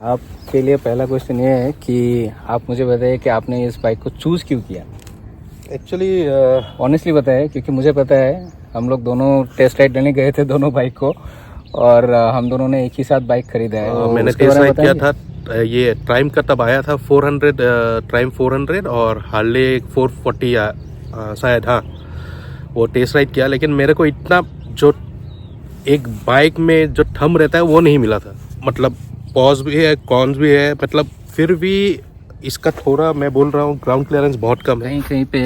आपके लिए पहला क्वेश्चन ये है कि आप मुझे बताइए कि आपने इस बाइक को चूज़ क्यों किया। एक्चुअली ऑनेस्टली बताइए, क्योंकि मुझे पता है हम लोग दोनों टेस्ट राइड लेने गए थे दोनों बाइक को, और हम दोनों ने एक ही साथ बाइक खरीदा है। तो मैंने उसके टेस्ट बारे में राइड किया बताएंगे? था। ये ट्राइम का तब आया था 400, ट्राइम 400 और हार्ले 440 शायद, हाँ वो टेस्ट राइड किया। लेकिन मेरे को इतना जो एक बाइक में जो थंब रहता है वो नहीं मिला था। मतलब पॉज भी है, कॉन्स भी है, मतलब फिर भी इसका थोड़ा, मैं बोल रहा हूँ, ग्राउंड क्लियरेंस बहुत कम है। कहीं कहीं पे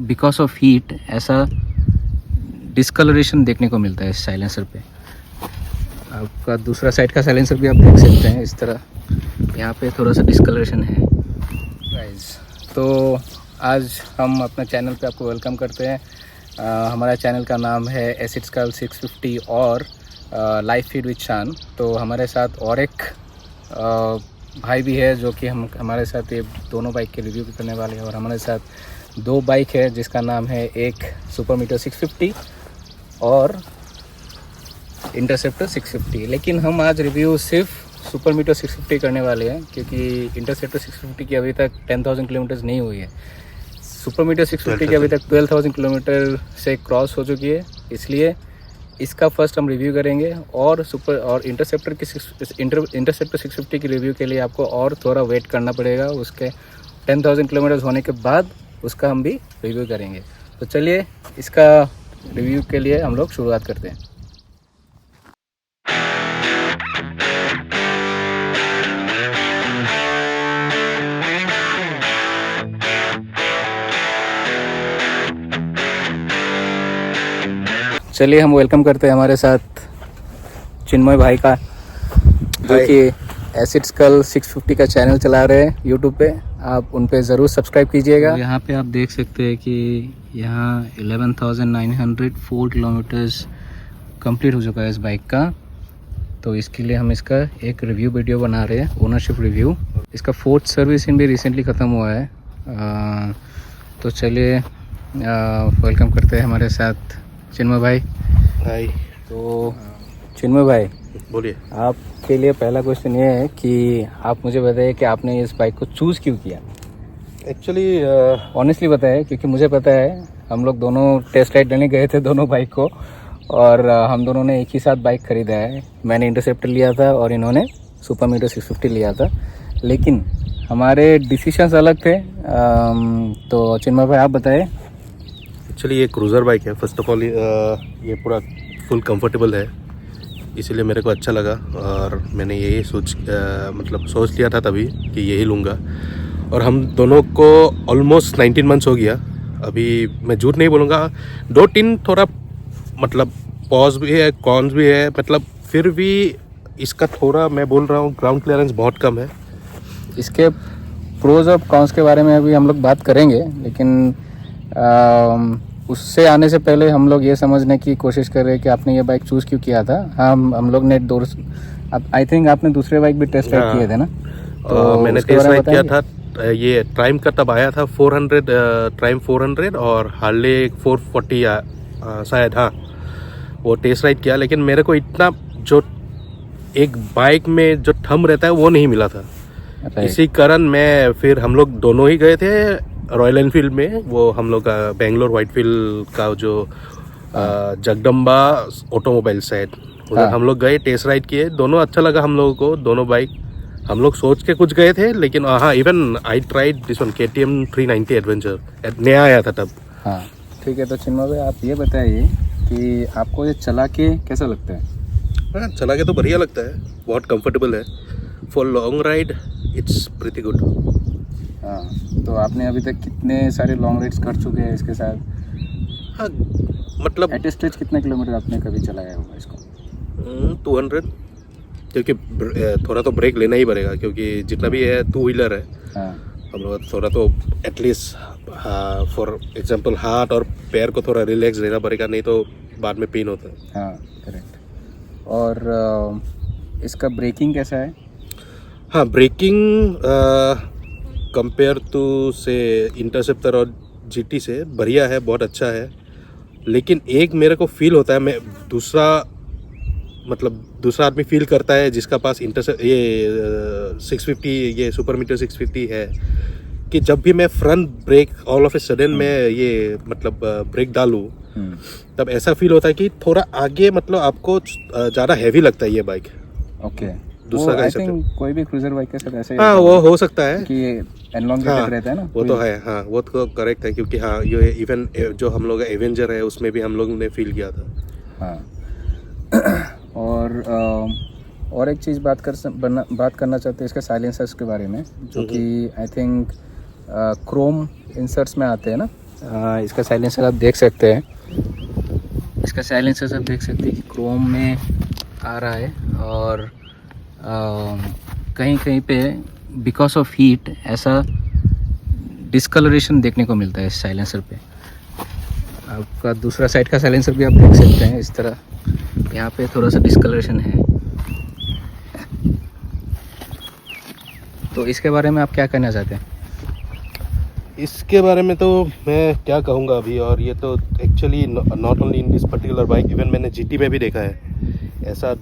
बिकॉज ऑफ हीट ऐसा डिस्कलरेशन देखने को मिलता है इस साइलेंसर पे। आपका दूसरा साइड का साइलेंसर भी आप देख सकते हैं, इस तरह यहाँ पे थोड़ा सा डिस्कलरेशन है। गाइस, तो आज हम अपने चैनल पे आपको वेलकम करते हैं। हमारा चैनल का नाम है एसिड स्कल 650 और लाइफ फीड विद शान। तो हमारे साथ और एक भाई भी है जो कि हमारे साथ ये दोनों बाइक के रिव्यू करने वाले हैं। और हमारे साथ दो बाइक है जिसका नाम है एक सुपर मीटर 650 और इंटरसेप्टर 650। लेकिन हम आज रिव्यू सिर्फ सुपर मीटर 650 करने वाले हैं, क्योंकि इंटरसेप्टर 650 की अभी तक 10,000 किलोमीटर नहीं हुई है। सुपर मीटर 650 की अभी तक 12,000 किलोमीटर से क्रॉस हो चुकी है, इसलिए इसका फर्स्ट हम रिव्यू करेंगे। और इंटरसेप्टर 650 की रिव्यू के लिए आपको और थोड़ा वेट करना पड़ेगा, उसके 10,000 किलोमीटर होने के बाद उसका हम भी रिव्यू करेंगे। तो चलिए इसका रिव्यू के लिए हम लोग शुरुआत करते हैं। चलिए हम वेलकम करते हैं हमारे साथ चिन्मय भाई का, जो कि एसिड स्कल 650 का चैनल चला रहे हैं यूट्यूब पे। आप उन पे ज़रूर सब्सक्राइब कीजिएगा। यहाँ पे आप देख सकते हैं कि यहाँ 11,904 किलोमीटर्स कंप्लीट हो चुका है इस बाइक का। तो इसके लिए हम इसका एक रिव्यू वीडियो बना रहे हैं, ओनरशिप रिव्यू। इसका 4th सर्विसिंग भी रिसेंटली ख़त्म हुआ है। तो चलिए वेलकम करते हैं हमारे साथ चिन्मय भाई। हाय, तो चिन्मय भाई, बोलिए। आपके लिए पहला क्वेश्चन ये है कि आप मुझे बताइए कि आपने इस बाइक को चूज़ क्यों किया। एक्चुअली ऑनेस्टली बताइए, क्योंकि मुझे पता है हम लोग दोनों टेस्ट राइड लेने गए थे दोनों बाइक को, और हम दोनों ने एक ही साथ बाइक खरीदा है। मैंने इंटरसेप्टर लिया था और इन्होंने सुपर मीटर 650 लिया था, लेकिन हमारे डिसीशंस अलग थे। तो चिन्मय भाई आप बताएं। एक्चुअली ये क्रूज़र बाइक है। फर्स्ट ऑफ ऑल ये पूरा फुल कंफर्टेबल है, इसीलिए मेरे को अच्छा लगा और मैंने यही सोच लिया था तभी कि यही लूँगा। और हम दोनों को ऑलमोस्ट 19 मंथ्स हो गया। अभी मैं झूठ नहीं बोलूँगा, 2-3 थोड़ा मतलब पॉज भी है, कॉन्स भी है, मतलब फिर भी इसका थोड़ा, मैं बोल रहा हूँ, ग्राउंड क्लियरेंस बहुत कम है। इसके प्रोज और कॉन्स के बारे में अभी हम लोग बात करेंगे, लेकिन उससे आने से पहले हम लोग ये समझने की कोशिश कर रहे हैं कि आपने ये बाइक चूज़ क्यों किया था। हम लोग ने आई थिंक आपने दूसरे बाइक भी टेस्ट राइड किए थे ना? तो मैंने टेस्ट राइड किया था। ये ट्राइम का तब आया था 400, ट्राइम 400 और हार्ले 440 शायद, हाँ वो टेस्ट राइड किया। लेकिन मेरे को इतना जो एक बाइक में जो थंब रहता है वो नहीं मिला था। इसी कारण मैं फिर हम लोग दोनों ही गए थे रॉयल एनफील्ड में। वो हम लोग का बेंगलोर व्हाइटफील्ड का जो जगदम्बा ऑटोमोबाइल साइड, उधर हम लोग गए, टेस्ट राइड किए, दोनों अच्छा लगा हम लोगों को। दोनों बाइक हम लोग सोच के कुछ गए थे, लेकिन हाँ, even I tried this one KTM 390 adventure, नया आया था तब। हाँ ठीक है। तो चिन्मय भाई आप ये बताइए कि आपको ये चला के कैसा लगता है? हाँ, चला के तो बढ़िया लगता है, बहुत कंफर्टेबल है। For long ride it's pretty good. हाँ, तो आपने अभी तक कितने सारे लॉन्ग राइड्स कर चुके हैं इसके साथ? हाँ, मतलब एट स्टेज कितने किलोमीटर आपने कभी चलाया होगा इसको? 200, क्योंकि थोड़ा तो ब्रेक लेना ही पड़ेगा, क्योंकि जितना भी है 2 व्हीलर है। हाँ, हम लोग थोड़ा तो एटलीस्ट फॉर एग्जांपल हाथ और पैर को थोड़ा रिलैक्स रहना पड़ेगा, नहीं तो बाद में पेन होता है। हाँ करेक्ट। और इसका ब्रेकिंग कैसा है? हाँ, ब्रेकिंग कंपेयर टू से इंटरसेप्टर और GT से बढ़िया है, बहुत अच्छा है। लेकिन एक मेरे को फील होता है, मैं दूसरा मतलब दूसरा आदमी फील करता है जिसका पास ये 650 ये सुपर मीटर 650 है कि जब भी मैं front brake all of a sudden मैं ये मतलब ब्रेक डालूं तब ऐसा फील होता है कि थोड़ा आगे मतलब आपको ज़्यादा हैवी लगता है ये बाइक। ओके, दूसरा का आई थिंक कोई भी क्रूजर बाइक के साथ ऐसे हाँ वो हो सकता है कि एनलॉन्गेटेड रहता है ना, वो तो है। हाँ वो तो करेक्ट है क्योंकि हाँ ये इवन जो हम लोग एवेंजर है उसमें भी हम लोग ने फील किया था। हाँ और एक चीज़ बात करना चाहते हैं इसके साइलेंसर्स के बारे में, जो कि आई थिंक क्रोम इंसर्ट्स में आते हैं ना। इसका साइलेंसर आप देख सकते हैं, इसका साइलेंसर आप देख सकते हैं कि क्रोम में आ रहा है और कहीं कहीं पे बिकॉज ऑफ हीट ऐसा डिस्कलरेशन देखने को मिलता है इस साइलेंसर पे। आपका दूसरा साइड का साइलेंसर भी आप देख सकते हैं, इस तरह यहाँ पे थोड़ा सा डिस्कलरेशन है। तो इसके बारे में आप क्या कहना चाहते हैं? इसके बारे में तो मैं क्या कहूँगा अभी, और ये तो actually not only in this particular bike, even मैंने जीटी में भी देखा है ऐसा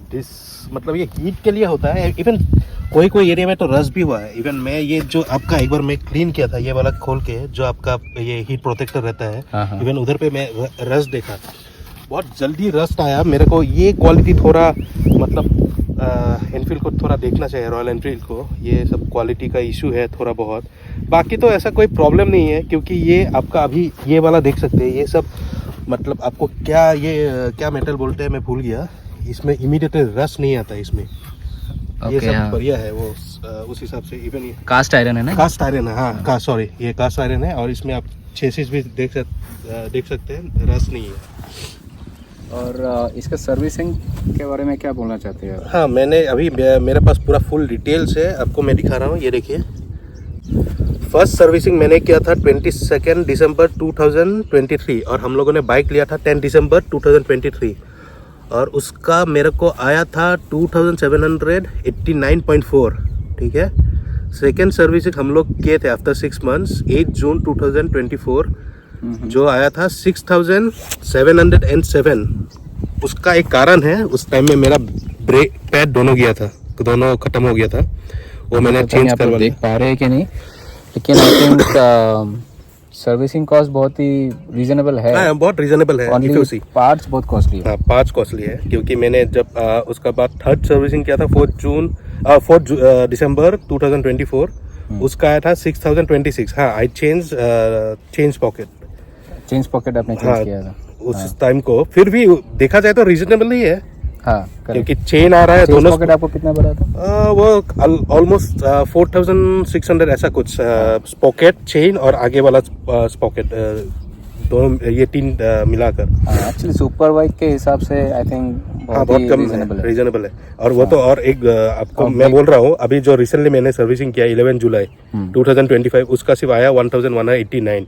मतलब ये हीट के लिए होता है। इवन कोई एरिया में तो रस्ट भी हुआ है। इवन मैं ये जो आपका एक बार मैं क्लीन किया था ये वाला खोल के, जो आपका ये हीट प्रोटेक्टर रहता है, इवन उधर पे मैं रस्ट देखा, बहुत जल्दी रस्ट आया मेरे को। ये क्वालिटी थोड़ा मतलब एनफील्ड को थोड़ा देखना चाहिए, रॉयल एनफील्ड को। ये सब क्वालिटी का इशू है थोड़ा बहुत, बाकी तो ऐसा कोई प्रॉब्लम नहीं है क्योंकि ये आपका अभी ये वाला देख सकते हैं, ये सब मतलब आपको क्या मेटल बोलते हैं मैं भूल गया, इसमें इमीडिएटली रस्ट नहीं आता इसमें। ये सब बढ़िया है वो उस हिसाब से। इवन ये कास्ट आयरन है ना? कास्ट आयरन है, हाँ सॉरी ये कास्ट आयरन है, और इसमें आप चेसिस भी देख सकते हैं, रस्ट नहीं है। और इसका सर्विसिंग के बारे में क्या बोलना चाहते हैं? हाँ मैंने अभी मेरे पास पूरा फुल डिटेल्स है, आपको मैं दिखा रहा हूँ। ये देखिए, फर्स्ट सर्विसिंग मैंने किया था 22 दिसंबर 2023 और हम लोगों ने बाइक लिया था 10 दिसंबर 2023 और उसका मेरे को आया था 2789.4, ठीक है। सेकेंड सर्विसिंग हम लोग किए थे आफ्टर 6 मंथ्स 8 जून 2024, जो आया था 6707। उसका एक कारण है, उस टाइम में मेरा ब्रेक पैड दोनों खत्म हो गया था, वो मैंने चेंज करवा देख पा रहे हैं कि नहीं, लेकिन आई थिंक सर्विसिंग कॉस्ट बहुत ही रीजनेबल है। हाँ बहुत रीजनेबल है। पार्ट्स बहुत कॉस्टली है। हाँ पार्ट्स कॉस्टली है क्योंकि मैंने जब उसका बाद थर्ड सर्विसिंग किया था 4 दिसंबर 2024, उसका आया था 6026। हाँ आई चेंज पॉकेट आपने चेंज किया था उस टाइम को। फिर भी देखा जाए तो रीजनेबल ही है। हाँ क्योंकि चेन आ रहा है दोनों। पॉकेट आपको कितना पड़ा था? वो ऑलमोस्ट 4600 ऐसा कुछ, पॉकेट चेन और आगे वाला पॉकेट दोनों, ये 3 मिलाकर। एक्चुअली सुपर बाइक के हिसाब से आई थिंक बहुत कम रीजनेबल है। और वो तो और एक आपको मैं बोल रहा हूँ, अभी जो रिसेंटली मैंने सर्विसिंग किया 11 जुलाई 2025, उसका सिर्फ आया 1189।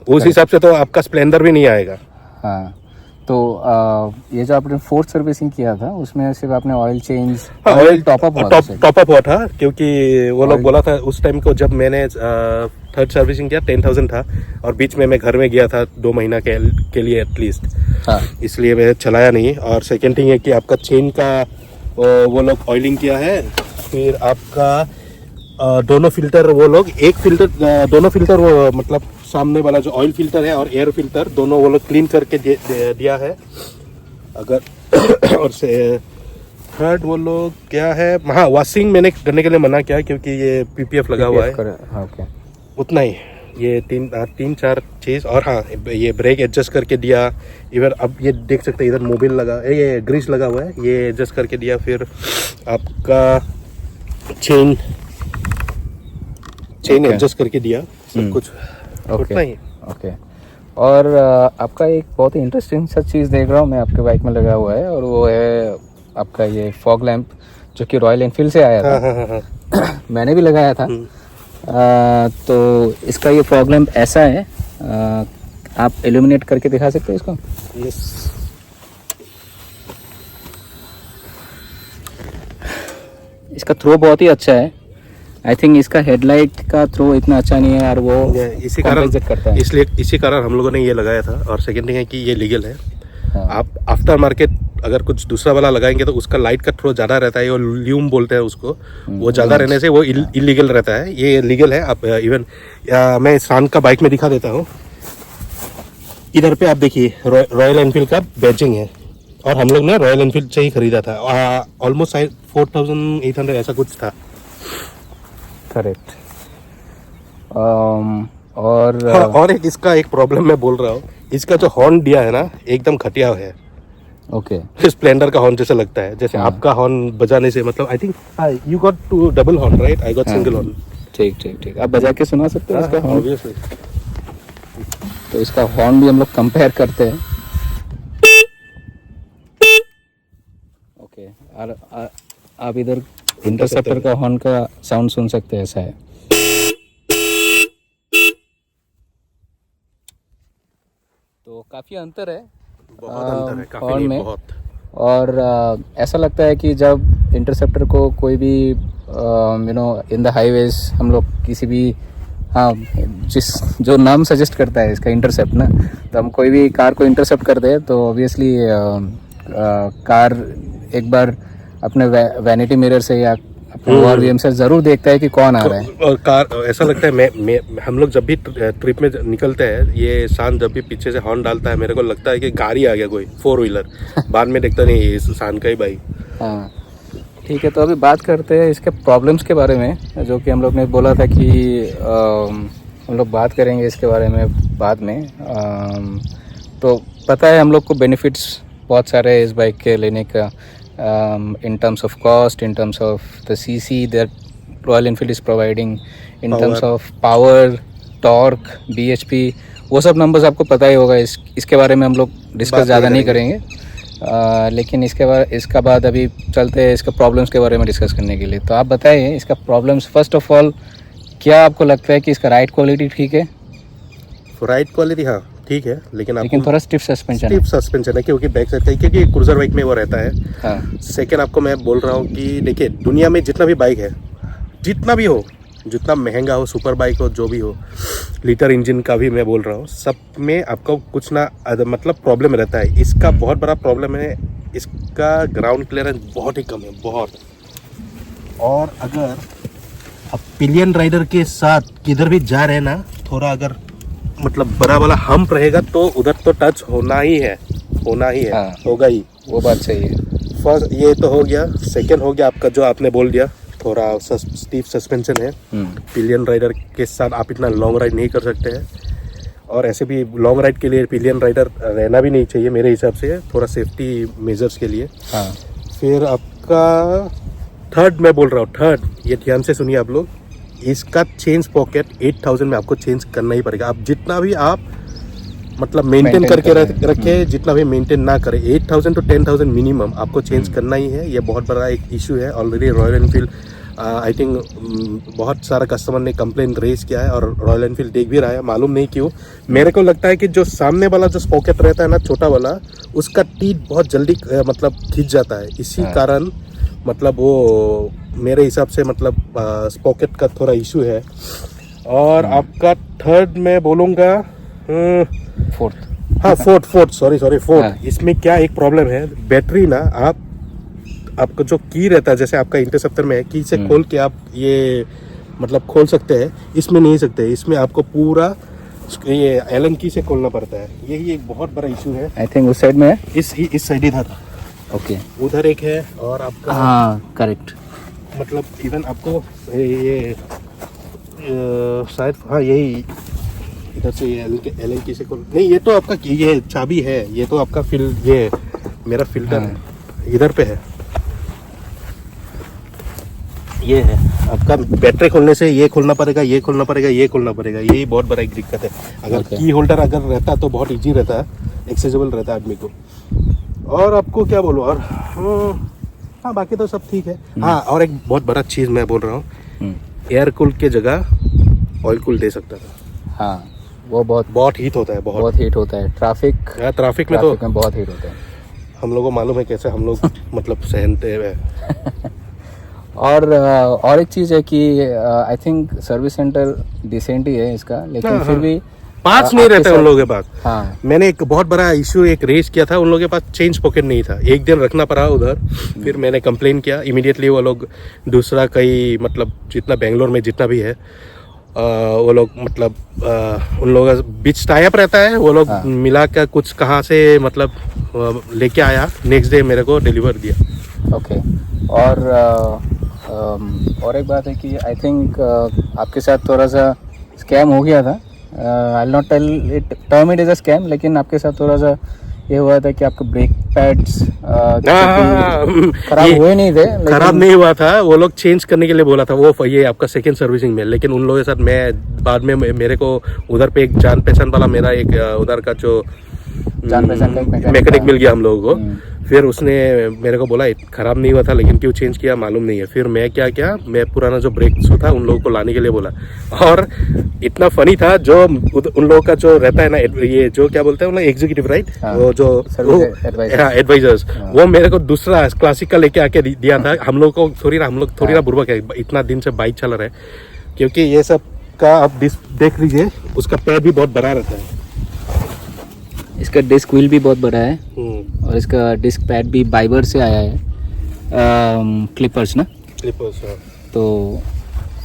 उस हिसाब से तो आपका स्प्लेंडर भी नहीं आएगा। हाँ तो ये जो आपने फोर्थ सर्विसिंग किया था उसमें सिर्फ आपने oil change, oil top up हुआ था क्योंकि वो लोग बोला था उस टाइम को, जब मैंने थर्ड सर्विसिंग किया 10,000 था और बीच में मैं घर में गया था 2 महीना के लिए एटलीस्ट। हाँ इसलिए मैं चलाया नहीं। और सेकेंड थिंग है कि आपका चेन का वो लोग ऑयलिंग किया है, फिर आपका दोनों फिल्टर वो लोग दोनों फिल्टर वो मतलब सामने वाला जो ऑयल फिल्टर है और एयर फिल्टर दोनों वो लोग क्लीन करके दिया है। अगर और से थर्ड वो लोग क्या है, हाँ वॉशिंग मैंने करने के लिए मना किया क्योंकि ये पीपीएफ लगा हुआ है। ओके उतना ही, ये 3-4 चीज़। और हाँ ये ब्रेक एडजस्ट करके दिया। इधर अब ये देख सकते हैं, इधर मोबिल लगा, ये ग्रीस लगा हुआ है, ये एडजस्ट करके दिया। फिर आपका चेन एडजस्ट करके दिया, सब कुछ उतना ही। ओके और आपका एक बहुत ही इंटरेस्टिंग सा चीज़ देख रहा हूँ मैं आपके बाइक में लगा हुआ है, और वो है आपका ये फॉग लैंप जो कि रॉयल एनफील्ड से आया था। हाँ। मैंने भी लगाया था। तो इसका ये फॉग लैंप ऐसा है, आप इल्यूमिनेट करके दिखा सकते हैं इसको? यस। इसका थ्रो बहुत ही अच्छा है। आई थिंक इसका हेडलाइट का थ्रो इतना अच्छा नहीं है यार, वो इसी कारण करता है, इसलिए इसी कारण हम लोगों ने ये लगाया था। और सेकेंड थिंग है कि ये लीगल है। हाँ। आप आफ्टर मार्केट अगर कुछ दूसरा वाला लगाएंगे तो उसका लाइट का थ्रो ज़्यादा रहता है, वो ल्यूम बोलते हैं उसको, वो ज़्यादा रहने से वो इलीगल रहता है। ये लीगल है। आप इवन मैं शान का बाइक में दिखा देता हूँ। इधर पे आप देखिए रॉयल एनफील्ड का बैजिंग है, और हम लोग ने रॉयल एनफील्ड से ही खरीदा था। ऑलमोस्ट 4800 ऐसा कुछ था। करेक्ट। और हाँ, और एक इसका एक प्रॉब्लम मैं बोल रहा हूँ, इसका जो हॉर्न दिया है ना एकदम घटिया है। ओके। स्प्लेंडर का हॉर्न जैसे लगता है, जैसे आपका हॉर्न बजाने से मतलब I think you got to double horn right, I got single horn. ठीक ठीक ठीक, आप बजा के सुना सकते हो इसका हॉर्न? ऑब्वियसली। तो इसका हॉर्न भी हम लोग कंपेयर करते हैं। ओके, और आप इधर इंटरसेप्टर का हॉर्न का साउंड सुन सकते हैं, ऐसा है। तो काफ़ी अंतर है बहुत अंतर है, काफी हॉर्न नहीं, में। बहुत। और ऐसा लगता है कि जब इंटरसेप्टर को कोई भी इन द हाईवेज हम लोग किसी भी जो नाम सजेस्ट करता है इसका इंटरसेप्ट ना, तो हम कोई भी कार को इंटरसेप्ट कर दे तो ऑब्वियसली कार एक बार अपने वैनिटी मिरर से या अपने ORVM से ज़रूर देखता है कि कौन आ रहा है। और कार ऐसा लगता है हम लोग जब भी ट्रिप में निकलते हैं, ये शान जब भी पीछे से हॉर्न डालता है मेरे को लगता है कि गाड़ी आ गया कोई 4 व्हीलर। बाद में देखता नहीं ये शान का ही बाइक। हाँ ठीक है, तो अभी बात करते हैं इसके प्रॉब्लम्स के बारे में, जो कि हम लोग ने बोला था कि हम लोग बात करेंगे इसके बारे में बाद में। तो पता है हम लोग को बेनिफिट्स बहुत सारे है इस बाइक के लेने का, in terms of cost, in terms of the CC that Royal Enfield is providing, in terms of power, torque, BHP, वो सब नंबर्स आपको पता ही होगा। इसके बारे में हम लोग डिस्कस ज़्यादा नहीं करेंगे। लेकिन इसका बाद अभी चलते हैं इसका प्रॉब्लम्स के बारे में डिस्कस करने के लिए। तो आप बताइए इसका प्रॉब्लम्स। फर्स्ट ऑफ ऑल, क्या आपको लगता है कि इसका राइड क्वालिटी ठीक है? राइड क्वालिटी हाँ ठीक है, लेकिन थोड़ा स्टिफ सस्पेंशन है क्योंकि बैक साइड का, क्योंकि क्रूजर बाइक में वो रहता है। हाँ। सेकेंड आपको मैं बोल रहा हूँ कि देखिए दुनिया में जितना भी बाइक है, जितना भी हो, जितना महंगा हो, सुपर बाइक हो, जो भी हो, लीटर इंजन का भी मैं बोल रहा हूँ, सब में आपको कुछ ना मतलब प्रॉब्लम रहता है। इसका बहुत बड़ा प्रॉब्लम है, इसका ग्राउंड क्लियरेंस बहुत ही कम है, बहुत। और अगर आप पिलियन राइडर के साथ किधर भी जा रहे हैं ना, थोड़ा अगर मतलब बड़ा वाला हम्प रहेगा तो उधर तो टच होना ही है। हाँ, होगा ही। वो बात सही है। फर्स्ट ये तो हो गया। सेकंड हो गया आपका जो आपने बोल दिया, थोड़ा स्टीफ सस्पेंशन है। पिलियन राइडर के साथ आप इतना लॉन्ग राइड नहीं कर सकते हैं, और ऐसे भी लॉन्ग राइड के लिए पिलियन राइडर रहना भी नहीं चाहिए मेरे हिसाब से, थोड़ा सेफ्टी मेजर्स के लिए। हाँ। फिर आपका थर्ड मैं बोल रहा हूँ, थर्ड ये ध्यान से सुनिए आप लोग, इसका चेंज पॉकेट 8000 में आपको चेंज करना ही पड़ेगा। आप जितना भी आप मतलब मेंटेन करके रखे, जितना भी मेंटेन ना करें, 8000 to 10000 मिनिमम आपको चेंज करना ही है। ये बहुत बड़ा एक इशू है। Already royal Enfield I think बहुत सारा कस्टमर ने कंप्लेन रेज किया है, और रॉयल एनफील्ड देख भी रहा है, मालूम नहीं क्यों। मेरे को लगता है कि जो सामने वाला जो पॉकेट रहता है ना, छोटा वाला, उसका टीथ बहुत जल्दी मतलब खींच जाता है। इसी कारण मतलब वो मेरे हिसाब से मतलब पॉकेट का थोड़ा इशू है। और आपका थर्ड मैं बोलूँगा फोर्थ फोर्थ इसमें क्या एक प्रॉब्लम है, बैटरी ना, आपको जो की रहता है, जैसे आपका इंटरसेप्टर में है, की से खोल के आप ये मतलब खोल सकते हैं, इसमें नहीं सकते। इसमें आपको पूरा ये एलन की से खोलना पड़ता है। यही एक बहुत बड़ा इशू है। आई थिंक उस साइड में है, इस साइड इधर। ओके, उधर एक है, और आपका हाँ करेक्ट, मतलब इवन आपको ये शायद हाँ यही इधर से एलन की से खोल नहीं, ये तो आपका ये चाबी है, ये तो आपका ये मेरा फिल्टर है, इधर पे है। ये है आपका बैटरी खोलने से ये खोलना पड़ेगा, ये खोलना पड़ेगा, ये खोलना पड़ेगा। यही बहुत बड़ा एक दिक्कत है। अगर की होल्डर अगर रहता तो बहुत इजी रहता है, एक्सेसिबल रहता है आदमी को। और आपको क्या बोलूँ, और हाँ बाकी तो सब ठीक है। हाँ, और एक बहुत बड़ा चीज़ मैं बोल रहा हूँ, एयर कूल के जगह ऑयल कूल दे सकता था। हाँ, वो बहुत हीट होता है, बहुत हीट होता है। ट्रैफिक में तो बहुत हीट होता है। हम लोगों को मालूम है कैसे हम लोग मतलब सहनते हुए। और एक चीज़ है कि I think service centre decent ही है इसका, लेकिन फिर भी पार्ट्स नहीं रहते उन लोगों के पास। हाँ मैंने एक बहुत बड़ा इशू एक रेज किया था, उन लोगों के पास चेंज पॉकेट नहीं था, एक दिन रखना पड़ा उधर। फिर मैंने कंप्लेन किया, इमीडिएटली वो लोग दूसरा कई मतलब जितना बेंगलोर में जितना भी है वो लोग मतलब उन लोगों का बीच टाई अप रहता है, वो लोग मिला कर कुछ कहाँ से मतलब लेके आया, नेक्स्ट डे मेरे को डिलीवर दिया। ओके। और एक बात है कि आई थिंक आपके साथ थोड़ा सा स्कैम हो गया था। I not tell it term it is a scam, लेकिन आपके साथ थोड़ा सा ये हुआ था कि आपके ब्रेक पैड्स खराब हुए नहीं थे। खराब नहीं हुआ था, वो लोग चेंज करने के लिए बोला था, वो ये आपका सेकंड सर्विसिंग में। लेकिन उन लोगों के साथ मैं बाद में मेरे को उधर पे एक जान पहचान वाला मेरा एक उधर का जो जान पहचान का मैकेनिक मिल गया हम लोगों को। फिर उसने मेरे को बोला खराब नहीं हुआ था, लेकिन क्यों चेंज किया मालूम नहीं है। फिर मैं क्या किया, मैं पुराना जो ब्रेक शू था उन लोगों को लाने के लिए बोला। और इतना फनी था, जो उन लोगों का जो रहता है ना, ये जो क्या बोलते हैं उन्हें एग्जीक्यूटिव राइट, वो जो एडवाइजर्स, वो मेरे को दूसरा क्लासिक का लेके आके दिया था। हम लोग को थोड़ी ना बुर्बक है, इतना दिन से बाइक चला रहा है, क्योंकि ये सब का आप देख लीजिए, उसका पैर भी बहुत बड़ा रहता है, इसका डिस्क व्हील भी बहुत बड़ा है और इसका डिस्क पैड भी बाइबर से आया है, क्लिपर्स ना, क्लिपर्स। तो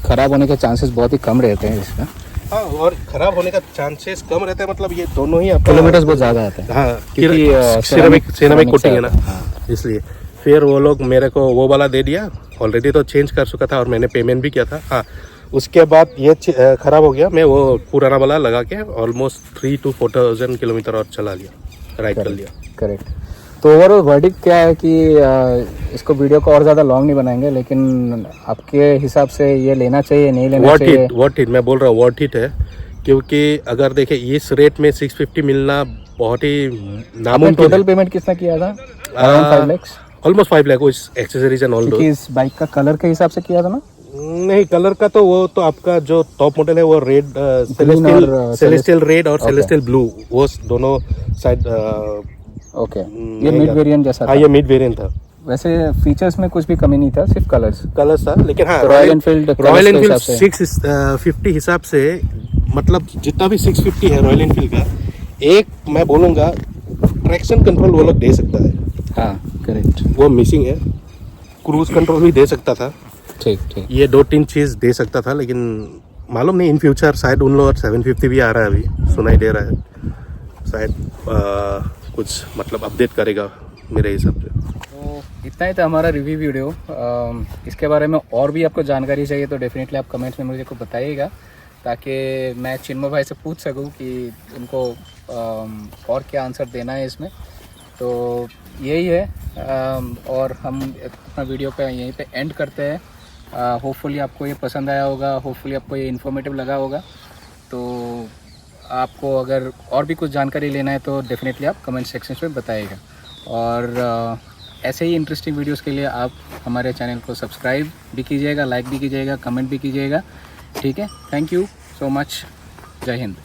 खराब होने के चांसेस बहुत ही कम रहते हैं इसका। हाँ, और खराब होने का चांसेस कम रहता है, मतलब ये दोनों ही किलोमीटर्स बहुत ज़्यादा आता है। हाँ, क्योंकि सिरेमिक कोटिंग है ना, इसलिए। फिर वो लोग मेरे को वो वाला दे दिया, ऑलरेडी तो चेंज कर चुका था और मैंने पेमेंट भी किया था। हाँ, उसके बाद ये खराब हो गया, मैं वो पुराना वाला लगा के ऑलमोस्ट 3 to 4,000 किलोमीटर और चला लिया, राइड कर लिया। करेक्ट। तो ओवरऑल वर्डिक्ट क्या है कि इसको वीडियो को और ज़्यादा लॉन्ग नहीं बनाएंगे, लेकिन आपके हिसाब से ये लेना चाहिए नहीं लेना चाहिए? वर्थ इट, मैं बोल रहा हूँ वर्थ इट है, क्योंकि अगर देखें इस रेट में 650 मिलना बहुत ही नामुमकिन। टोटल पेमेंट कितना किया था? Around 5 lakh, almost 5 lakh, accessories and all. इस बाइक का कलर के हिसाब से किया था ना? नहीं, कलर का तो वो तो आपका जो टॉप मॉडल है वो रेड, सेलेस्टियल रेड और सेलेस्टियल ब्लू, वो दोनों साइड। ओके, ये मिड वेरिएंट जैसा था। हाँ, ये मिड वेरिएंट था। वैसे फीचर्स में कुछ भी कमी नहीं था, सिर्फ कलर्स था। लेकिन हाँ, रॉयल एनफील्ड 650 हिसाब से, मतलब जितना भी 650 है रॉयल एनफील्ड का, एक मैं बोलूँगा ट्रैक्शन कंट्रोल वो लोग दे सकता है। हाँ करेक्ट, वो मिसिंग है। क्रूज कंट्रोल भी दे सकता था, ठीक, ये 2-3 चीज़ दे सकता था, लेकिन मालूम नहीं, इन फ्यूचर शायद उन लोग 750 भी आ रहा है, अभी सुनाई दे रहा है, शायद कुछ मतलब अपडेट करेगा मेरे हिसाब से। तो इतना ही था हमारा रिव्यू वीडियो। इसके बारे में और भी आपको जानकारी चाहिए तो डेफिनेटली आप कमेंट्स में मुझे को बताइएगा, ताकि मैं चिन्मय भाई से पूछ सकूं कि उनको और क्या आंसर देना है इसमें। तो यही है, और हम अपना वीडियो पे यहीं पे एंड करते हैं। होपफुली आपको ये पसंद आया होगा, होपफुली आपको ये इन्फॉर्मेटिव लगा होगा। तो आपको अगर और भी कुछ जानकारी लेना है तो डेफिनेटली आप कमेंट सेक्शन में बताइएगा। और ऐसे ही इंटरेस्टिंग वीडियोस के लिए आप हमारे चैनल को सब्सक्राइब भी कीजिएगा, लाइक भी कीजिएगा, कमेंट भी कीजिएगा। ठीक है, थैंक यू सो मच, जय हिंद।